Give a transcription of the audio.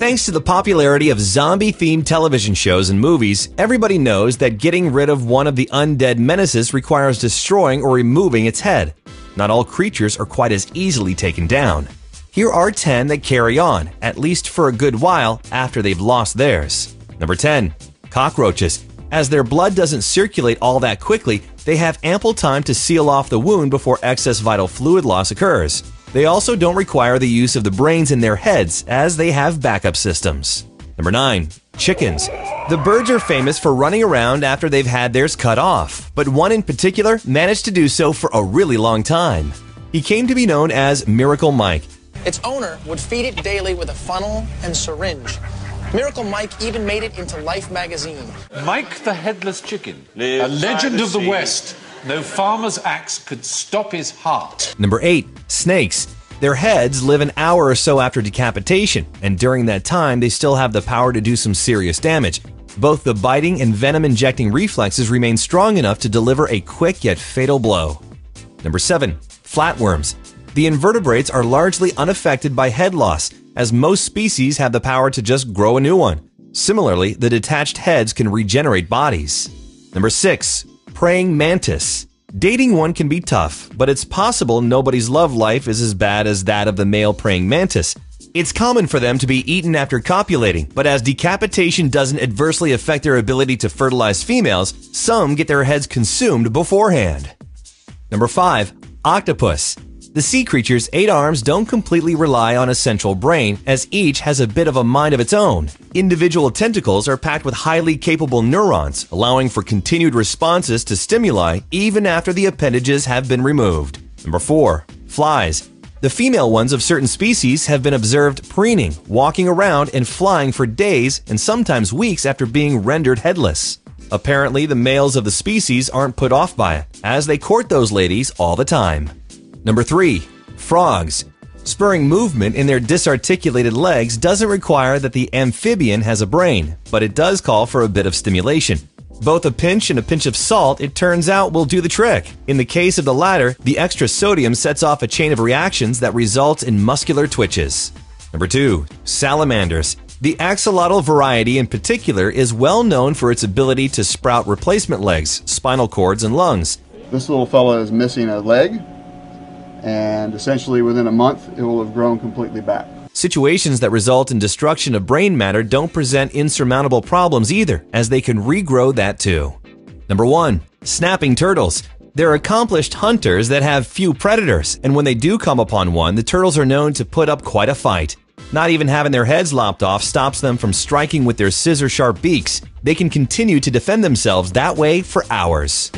Thanks to the popularity of zombie-themed television shows and movies, everybody knows that getting rid of one of the undead menaces requires destroying or removing its head. Not all creatures are quite as easily taken down. Here are 10 that carry on, at least for a good while after they've lost theirs. Number 10. Cockroaches. As their blood doesn't circulate all that quickly, they have ample time to seal off the wound before excess vital fluid loss occurs. They also don't require the use of the brains in their heads, as they have backup systems. Number 9. Chickens. The birds are famous for running around after they've had theirs cut off, but one in particular managed to do so for a really long time. He came to be known as Miracle Mike. Its owner would feed it daily with a funnel and syringe. Miracle Mike even made it into Life magazine. Mike the Headless Chicken, a legend of the West. No farmer's axe could stop his heart. Number 8. Snakes. Their heads live an hour or so after decapitation, and during that time they still have the power to do some serious damage. Both the biting and venom-injecting reflexes remain strong enough to deliver a quick yet fatal blow. Number 7. Flatworms. The invertebrates are largely unaffected by head loss, as most species have the power to just grow a new one. Similarly, the detached heads can regenerate bodies. Number 6. Praying mantis. Dating one can be tough, but it's possible nobody's love life is as bad as that of the male praying mantis. It's common for them to be eaten after copulating, but as decapitation doesn't adversely affect their ability to fertilize females, some get their heads consumed beforehand. Number 5. Octopus. The sea creature's 8 arms don't completely rely on a central brain, as each has a bit of a mind of its own. Individual tentacles are packed with highly capable neurons, allowing for continued responses to stimuli even after the appendages have been removed. Number 4. Flies. The female ones of certain species have been observed preening, walking around, and flying for days and sometimes weeks after being rendered headless. Apparently, the males of the species aren't put off by it, as they court those ladies all the time. Number 3. Frogs. Spurring movement in their disarticulated legs doesn't require that the amphibian has a brain, but it does call for a bit of stimulation. Both a pinch and a pinch of salt, it turns out, will do the trick. In the case of the latter, the extra sodium sets off a chain of reactions that results in muscular twitches. Number 2. Salamanders. The axolotl variety in particular is well known for its ability to sprout replacement legs, spinal cords, and lungs. This little fella is missing a leg, and essentially within a month it will have grown completely back. Situations that result in destruction of brain matter don't present insurmountable problems either, as they can regrow that too. Number 1. Snapping turtles. They're accomplished hunters that have few predators, and when they do come upon one, the turtles are known to put up quite a fight. Not even having their heads lopped off stops them from striking with their scissor-sharp beaks. They can continue to defend themselves that way for hours.